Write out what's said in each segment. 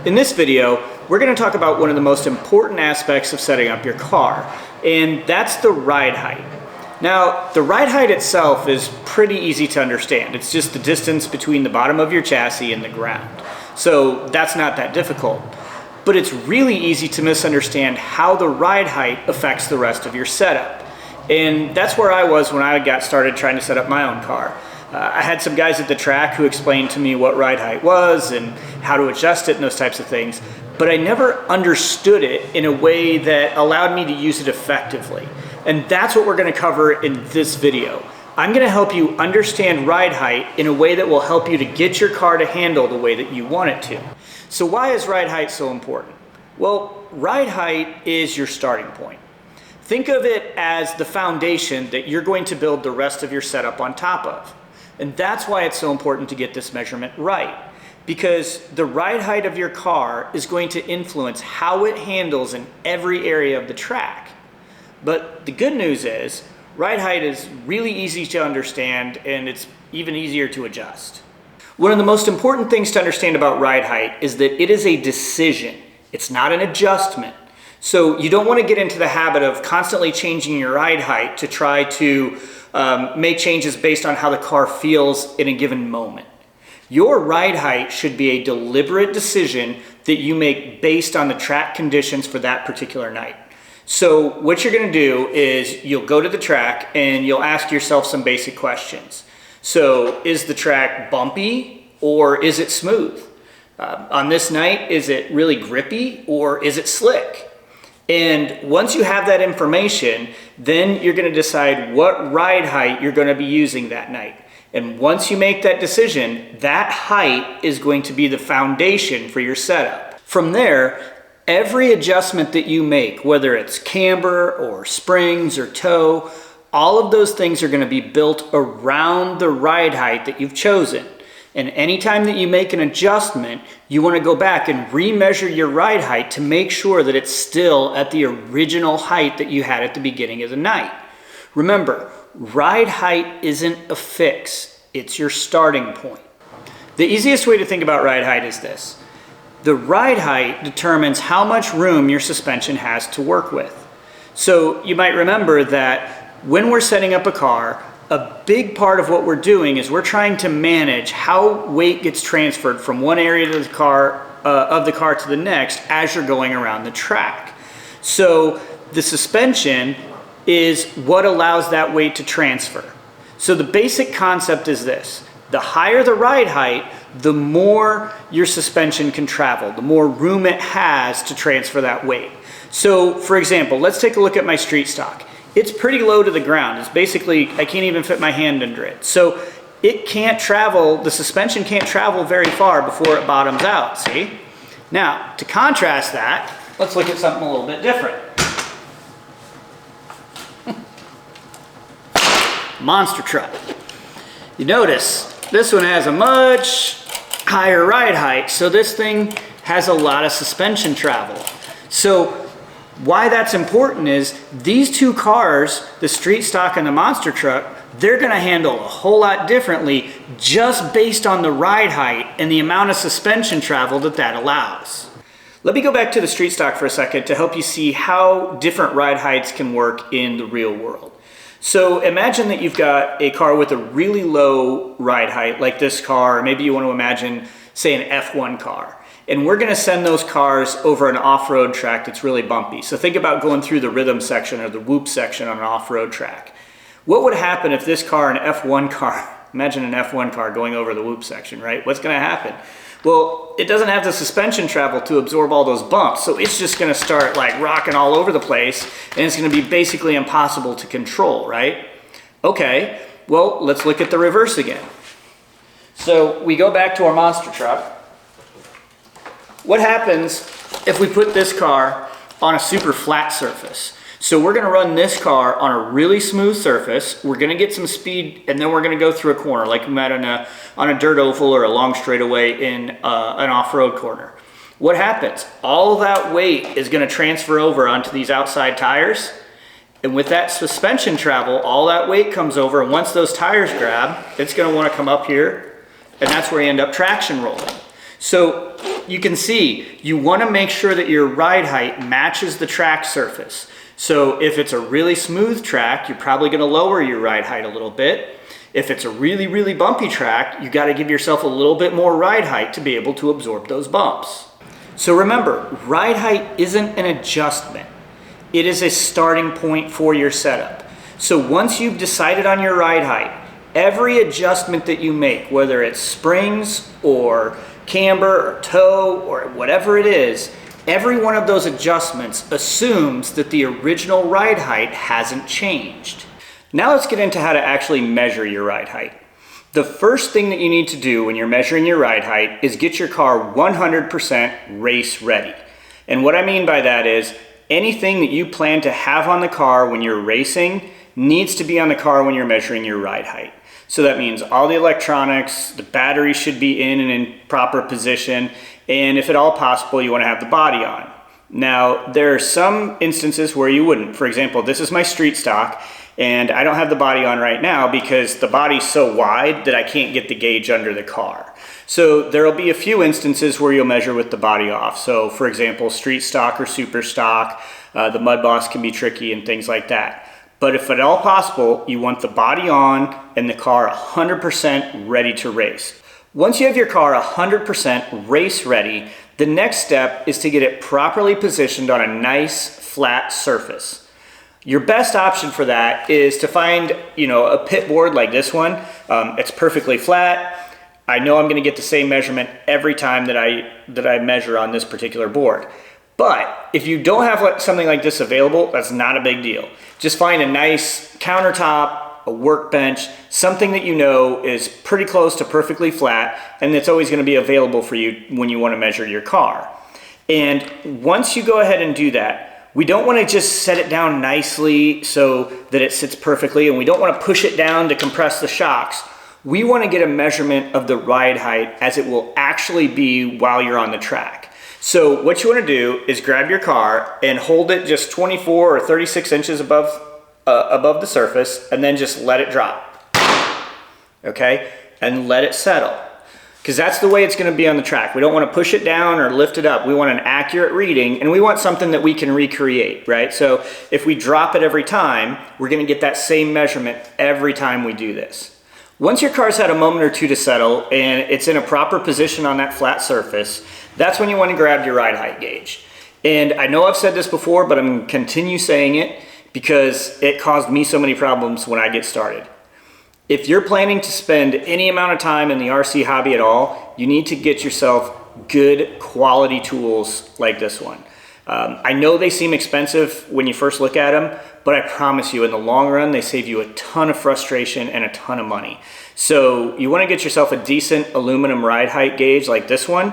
In this video, we're going to talk about one of the most important aspects of setting up your car, and that's the ride height. Now, the ride height itself is pretty easy to understand. It's just the distance between the bottom of your chassis and the ground. So that's not that difficult. But it's really easy to misunderstand how the ride height affects the rest of your setup. And that's where I was when I got started trying to set up my own car. I had some guys at the track who explained to me what ride height was and how to adjust it and those types of things, but I never understood it in a way that allowed me to use it effectively. And that's what we're going to cover in this video. I'm going to help you understand ride height in a way that will help you to get your car to handle the way that you want it to. So why is ride height so important? Well, ride height is your starting point. Think of it as the foundation that you're going to build the rest of your setup on top of. And that's why it's so important to get this measurement right, because the ride height of your car is going to influence how it handles in every area of the track. But the good news is, ride height is really easy to understand, and it's even easier to adjust. One of the most important things to understand about ride height is that it is a decision. It's not an adjustment. So you don't want to get into the habit of constantly changing your ride height to try to make changes based on how the car feels in a given moment. Your ride height should be a deliberate decision that you make based on the track conditions for that particular night. So what you're going to do is you'll go to the track and you'll ask yourself some basic questions. So is the track bumpy or is it smooth? On this night, is it really grippy or is it slick? And once you have that information, then you're going to decide what ride height you're going to be using that night. And once you make that decision, that height is going to be the foundation for your setup. From there, every adjustment that you make, whether it's camber or springs or toe, all of those things are going to be built around the ride height that you've chosen. And anytime that you make an adjustment, you want to go back and remeasure your ride height to make sure that it's still at the original height that you had at the beginning of the night. Remember, ride height isn't a fix, it's your starting point. The easiest way to think about ride height is this. The ride height determines how much room your suspension has to work with. So you might remember that when we're setting up a car, a big part of what we're doing is we're trying to manage how weight gets transferred from one area of the car to the next as you're going around the track. So the suspension is what allows that weight to transfer. So the basic concept is this. The higher the ride height, the more your suspension can travel, the more room it has to transfer that weight. So for example, let's take a look at my street stock. It's pretty low to the ground. It's basically, I can't even fit my hand under it. So it can't travel, the suspension can't travel very far before it bottoms out, see? Now, to contrast that, let's look at something a little bit different. Monster truck. You notice, this one has a much higher ride height, so this thing has a lot of suspension travel. So why that's important is these two cars, the street stock and the monster truck, they're going to handle a whole lot differently just based on the ride height and the amount of suspension travel that allows. Let me go back to the street stock for a second to help you see how different ride heights can work in the real world. So imagine that you've got a car with a really low ride height like this car, or maybe you want to imagine, say, an F1 car. And we're going to send those cars over an off-road track that's really bumpy. So think about going through the rhythm section or the whoop section on an off-road track. What would happen if this car, an F1 car, imagine an F1 car going over the whoop section, right? What's going to happen? Well, it doesn't have the suspension travel to absorb all those bumps, so it's just going to start like rocking all over the place, and it's going to be basically impossible to control, right? Okay, well, let's look at the reverse again. So we go back to our monster truck. What happens if we put this car on a super flat surface? So we're going to run this car on a really smooth surface. We're going to get some speed, and then we're going to go through a corner like we might on a dirt oval or a long straightaway in an off-road corner. What happens? All that weight is going to transfer over onto these outside tires, and with that suspension travel, all that weight comes over, and once those tires grab, it's going to want to come up here, and that's where you end up traction rolling. So you can see, you want to make sure that your ride height matches the track surface. So if it's a really smooth track, you're probably going to lower your ride height a little bit. If it's a really, really bumpy track, you got to give yourself a little bit more ride height to be able to absorb those bumps. So remember, ride height isn't an adjustment. It is a starting point for your setup. So once you've decided on your ride height, every adjustment that you make, whether it's springs or camber or toe or whatever it is, every one of those adjustments assumes that the original ride height hasn't changed. Now let's get into how to actually measure your ride height. The first thing that you need to do when you're measuring your ride height is get your car 100% race ready. And what I mean by that is anything that you plan to have on the car when you're racing needs to be on the car when you're measuring your ride height. So that means all the electronics, the battery should be in and in proper position, and if at all possible, you want to have the body on. Now, there are some instances where you wouldn't. For example, this is my street stock, and I don't have the body on right now because the body's so wide that I can't get the gauge under the car. So there'll be a few instances where you'll measure with the body off. So for example, street stock or super stock, the Mud Boss can be tricky and things like that. But if at all possible, you want the body on and the car 100% ready to race. Once you have your car 100% race ready, the next step is to get it properly positioned on a nice flat surface. Your best option for that is to find, a pit board like this one. It's perfectly flat. I know I'm going to get the same measurement every time that I measure on this particular board. But if you don't have something like this available, that's not a big deal. Just find a nice countertop, a workbench, something that you know is pretty close to perfectly flat and that's always going to be available for you when you want to measure your car. And once you go ahead and do that, we don't want to just set it down nicely so that it sits perfectly, and we don't want to push it down to compress the shocks. We want to get a measurement of the ride height as it will actually be while you're on the track. So what you want to do is grab your car and hold it just 24 or 36 inches above the surface, and then just let it drop. Okay? And let it settle. Because that's the way it's going to be on the track. We don't want to push it down or lift it up. We want an accurate reading, and we want something that we can recreate, right? So if we drop it every time, we're going to get that same measurement every time we do this. Once your car's had a moment or two to settle and it's in a proper position on that flat surface, that's when you want to grab your ride height gauge. And I know I've said this before, but I'm going to continue saying it because it caused me so many problems when I get started. If you're planning to spend any amount of time in the RC hobby at all, you need to get yourself good quality tools like this one. I know they seem expensive when you first look at them, but I promise you in the long run, they save you a ton of frustration and a ton of money. So you want to get yourself a decent aluminum ride height gauge like this one.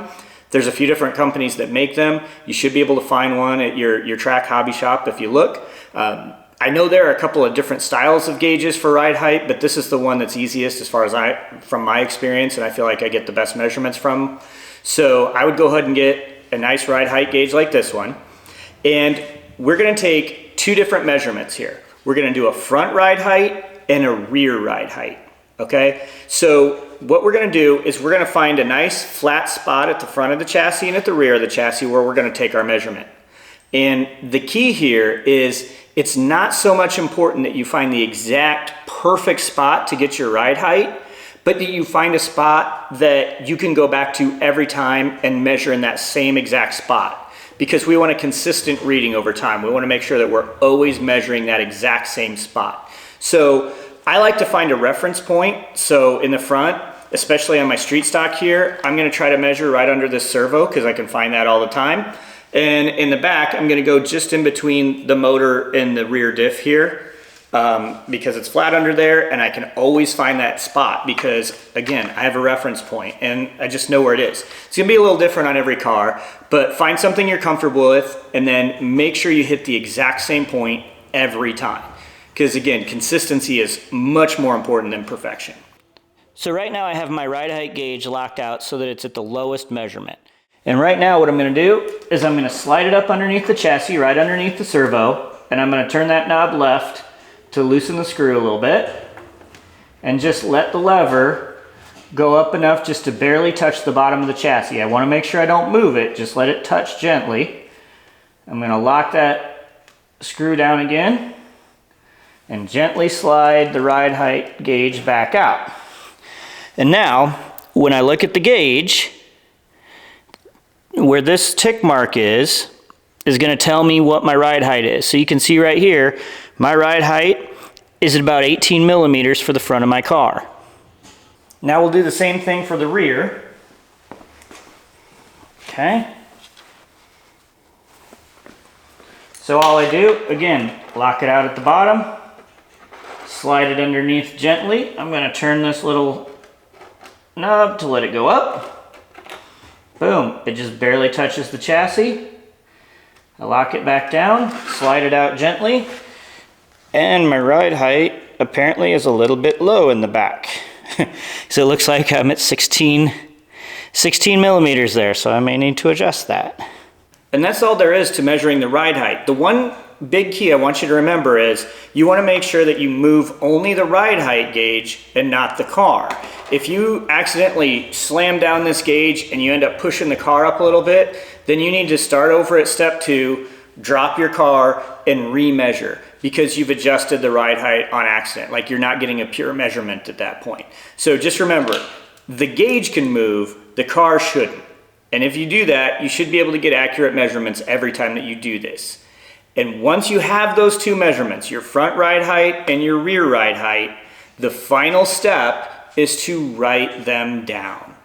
There's a few different companies that make them. You should be able to find one at your track hobby shop if you look. I know there are a couple of different styles of gauges for ride height, but this is the one that's easiest as far as from my experience, and I feel like I get the best measurements from. So I would go ahead and get a nice ride height gauge like this one. And we're going to take two different measurements here. We're going to do a front ride height and a rear ride height. Okay, so what we're going to do is we're going to find a nice flat spot at the front of the chassis and at the rear of the chassis where we're going to take our measurement. And the key here is it's not so much important that you find the exact perfect spot to get your ride height, but that you find a spot that you can go back to every time and measure in that same exact spot. Because we want a consistent reading over time. We want to make sure that we're always measuring that exact same spot. So I like to find a reference point. So in the front, especially on my street stock here, I'm going to try to measure right under this servo because I can find that all the time. And in the back, I'm going to go just in between the motor and the rear diff here because it's flat under there, and I can always find that spot because, again, I have a reference point and I just know where it is. It's going to be a little different on every car, but find something you're comfortable with and then make sure you hit the exact same point every time. Because, again, consistency is much more important than perfection. So right now I have my ride height gauge locked out so that it's at the lowest measurement. And right now what I'm going to do is I'm going to slide it up underneath the chassis, right underneath the servo, and I'm going to turn that knob left to loosen the screw a little bit and just let the lever go up enough just to barely touch the bottom of the chassis. I want to make sure I don't move it, just let it touch gently. I'm going to lock that screw down again and gently slide the ride height gauge back out. And now, when I look at the gauge, where this tick mark is going to tell me what my ride height is. So you can see right here, my ride height is at about 18 millimeters for the front of my car. Now we'll do the same thing for the rear. Okay. So all I do, again, lock it out at the bottom, slide it underneath gently. I'm going to turn this little knob to let it go up. Boom, it just barely touches the chassis. I lock it back down, slide it out gently, and my ride height apparently is a little bit low in the back. So it looks like I'm at 16 millimeters there, so I may need to adjust that. And that's all there is to measuring the ride height. The one big key I want you to remember is you want to make sure that you move only the ride height gauge and not the car. If you accidentally slam down this gauge and you end up pushing the car up a little bit, then you need to start over at step 2, drop your car, and remeasure because you've adjusted the ride height on accident. Like you're not getting a pure measurement at that point. So just remember, the gauge can move, the car shouldn't. And if you do that, you should be able to get accurate measurements every time that you do this. And once you have those two measurements, your front ride height and your rear ride height, the final step is to write them down.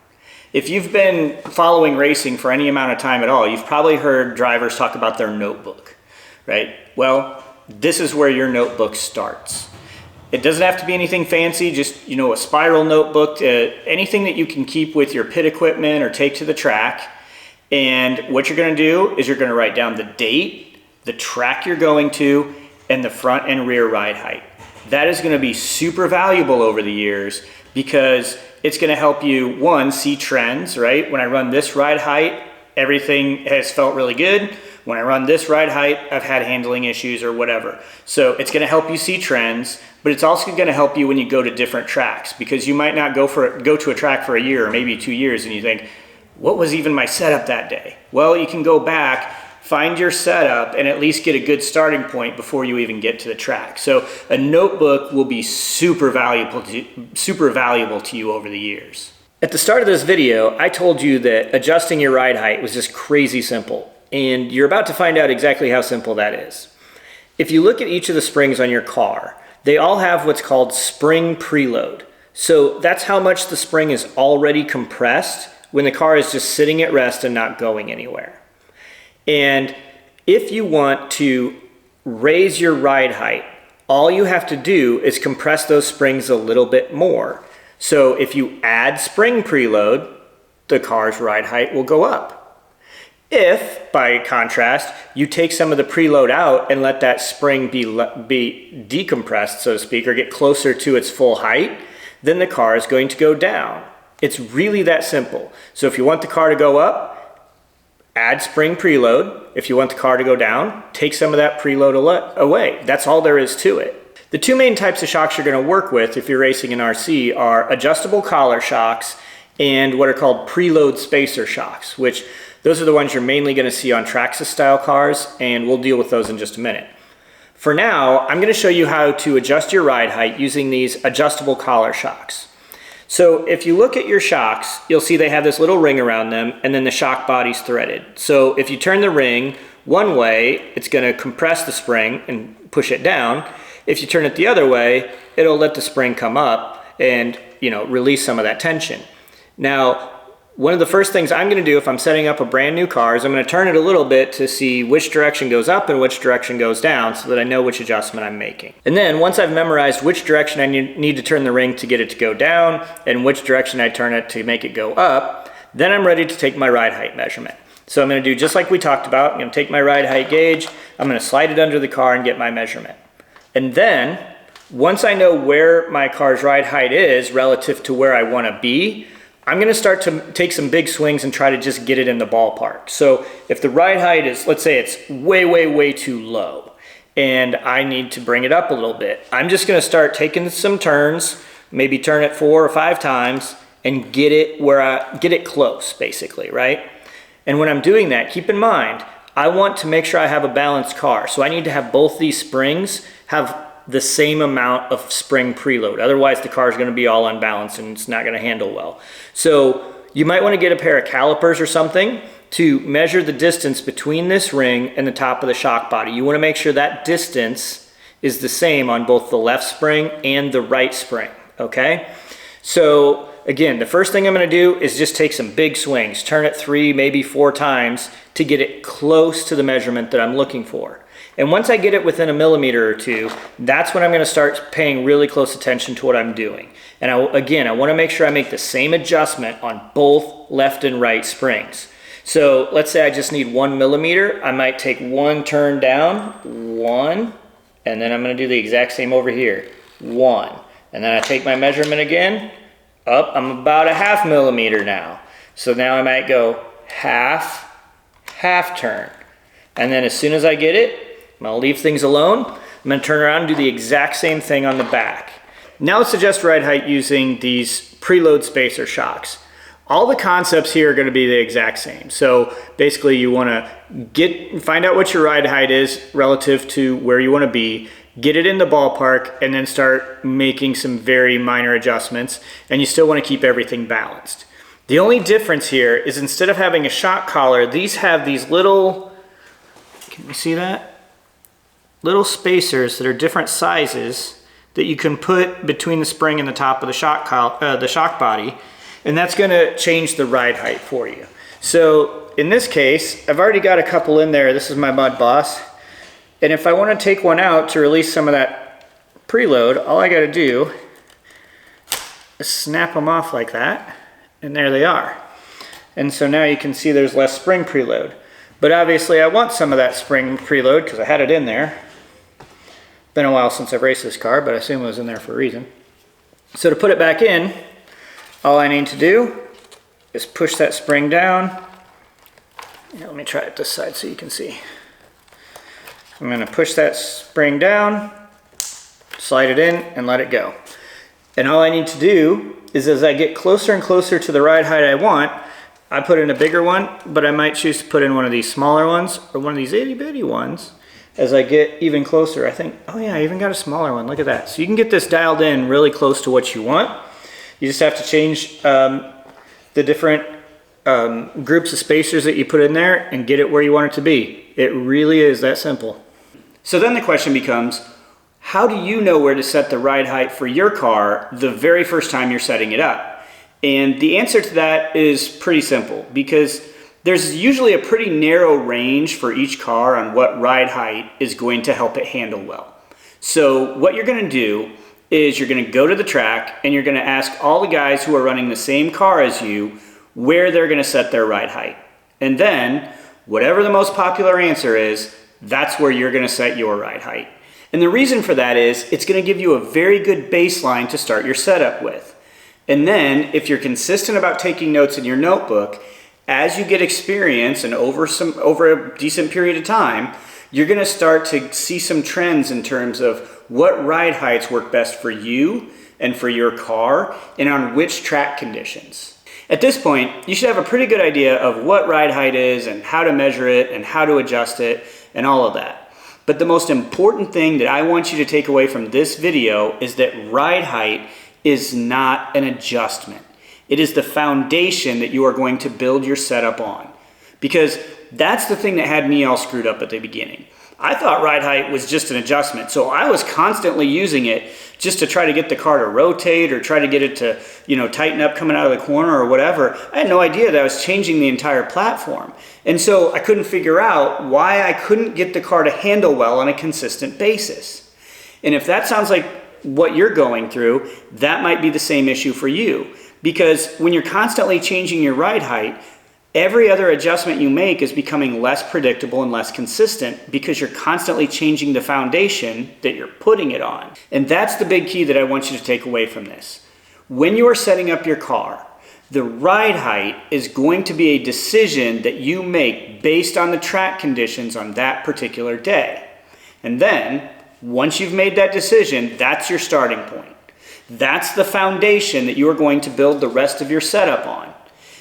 If you've been following racing for any amount of time at all, you've probably heard drivers talk about their notebook, right? Well, this is where your notebook starts. It doesn't have to be anything fancy, just, you know, a spiral notebook, anything that you can keep with your pit equipment or take to the track. And what you're gonna do is you're gonna write down the date, the track you're going to, and the front and rear ride height. That is gonna be super valuable over the years because it's gonna help you, one, see trends, right? When I run this ride height, everything has felt really good. When I run this ride height, I've had handling issues or whatever. So it's gonna help you see trends, but it's also gonna help you when you go to different tracks because you might not go to a track for a year or maybe 2 years and you think, what was even my setup that day? Well, you can go back, find your setup, and at least get a good starting point before you even get to the track. So a notebook will be super valuable to you over the years. At the start of this video, I told you that adjusting your ride height was just crazy simple. And you're about to find out exactly how simple that is. If you look at each of the springs on your car, they all have what's called spring preload. So that's how much the spring is already compressed when the car is just sitting at rest and not going anywhere. And if you want to raise your ride height, all you have to do is compress those springs a little bit more. So if you add spring preload, the car's ride height will go up. If, by contrast, you take some of the preload out and let that spring be decompressed, so to speak, or get closer to its full height, then the car is going to go down. It's really that simple. So if you want the car to go up, add spring preload. If you want the car to go down, take some of that preload away. That's all there is to it. The two main types of shocks you're going to work with if you're racing an RC are adjustable collar shocks and what are called preload spacer shocks, which those are the ones you're mainly going to see on Traxxas style cars, and we'll deal with those in just a minute. For now, I'm going to show you how to adjust your ride height using these adjustable collar shocks. So if you look at your shocks, you'll see they have this little ring around them and then the shock body's threaded. So if you turn the ring one way, it's going to compress the spring and push it down. If you turn it the other way, it'll let the spring come up and, you know, release some of that tension. Now, one of the first things I'm going to do if I'm setting up a brand new car is I'm going to turn it a little bit to see which direction goes up and which direction goes down so that I know which adjustment I'm making. And then once I've memorized which direction I need to turn the ring to get it to go down and which direction I turn it to make it go up, then I'm ready to take my ride height measurement. So I'm going to do just like we talked about. I'm going to take my ride height gauge, I'm going to slide it under the car and get my measurement. And then once I know where my car's ride height is relative to where I want to be, I'm going to start to take some big swings and try to just get it in the ballpark. So if the ride height is, let's say it's way too low and I need to bring it up a little bit, I'm just going to start taking some turns, maybe turn it 4 or 5 times and get it close, basically, right? And when I'm doing that, keep in mind, I want to make sure I have a balanced car. So I need to have both these springs have the same amount of spring preload. Otherwise the car is going to be all unbalanced and it's not going to handle well. So you might want to get a pair of calipers or something to measure the distance between this ring and the top of the shock body. You want to make sure that distance is the same on both the left spring and the right spring, okay? So again, the first thing I'm going to do is just take some big swings, turn it 3, maybe 4 times to get it close to the measurement that I'm looking for. And once I get it within a millimeter or 2, that's when I'm going to start paying really close attention to what I'm doing. And again, I want to make sure I make the same adjustment on both left and right springs. So let's say I just need 1 millimeter. I might take 1 turn down, 1, and then I'm going to do the exact same over here, 1. And then I take my measurement again, up, I'm about a 0.5 millimeter now. So now I might go half turn. And then as soon as I get it, I'm gonna leave things alone. I'm gonna turn around and do the exact same thing on the back. Now let's adjust ride height using these preload spacer shocks. All the concepts here are gonna be the exact same. So basically you wanna find out what your ride height is relative to where you wanna be, get it in the ballpark, and then start making some very minor adjustments, and you still wanna keep everything balanced. The only difference here is instead of having a shock collar, these have these little, can you see that? Little spacers that are different sizes that you can put between the spring and the top of the shock body, and that's gonna change the ride height for you. So in this case, I've already got a couple in there. This is my Mud Boss. And if I wanna take one out to release some of that preload, all I gotta do is snap them off like that, and there they are. And so now you can see there's less spring preload. But obviously I want some of that spring preload because I had it in there. Been a while since I've raced this car, but I assume it was in there for a reason. So to put it back in, all I need to do is push that spring down. Here, let me try it this side so you can see. I'm gonna push that spring down, slide it in, and let it go. And all I need to do is as I get closer and closer to the ride height I want, I put in a bigger one, but I might choose to put in one of these smaller ones or one of these itty bitty ones as I get even closer. I think, oh yeah, I even got a smaller one, look at that. So you can get this dialed in really close to what you want. You just have to change the different groups of spacers that you put in there and get it where you want it to be. It really is that simple. So then the question becomes, how do you know where to set the ride height for your car the very first time you're setting it up? And the answer to that is pretty simple, because there's usually a pretty narrow range for each car on what ride height is going to help it handle well. So what you're going to do is you're going to go to the track and you're going to ask all the guys who are running the same car as you where they're going to set their ride height. And then whatever the most popular answer is, that's where you're going to set your ride height. And the reason for that is it's going to give you a very good baseline to start your setup with. And then if you're consistent about taking notes in your notebook, as you get experience and over a decent period of time, you're going to start to see some trends in terms of what ride heights work best for you and for your car and on which track conditions. At this point, you should have a pretty good idea of what ride height is and how to measure it and how to adjust it and all of that. But the most important thing that I want you to take away from this video is that ride height is not an adjustment. It is the foundation that you are going to build your setup on. Because that's the thing that had me all screwed up at the beginning. I thought ride height was just an adjustment, so I was constantly using it just to try to get the car to rotate or try to get it to, tighten up coming out of the corner or whatever. I had no idea that I was changing the entire platform. And so I couldn't figure out why I couldn't get the car to handle well on a consistent basis. And if that sounds like what you're going through, that might be the same issue for you. Because when you're constantly changing your ride height, every other adjustment you make is becoming less predictable and less consistent because you're constantly changing the foundation that you're putting it on. And that's the big key that I want you to take away from this. When you are setting up your car, the ride height is going to be a decision that you make based on the track conditions on that particular day. And then, once you've made that decision, that's your starting point. That's the foundation that you are going to build the rest of your setup on.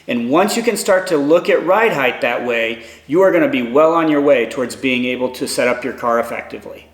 And once you can start to look at ride height that way, you are going to be well on your way towards being able to set up your car effectively.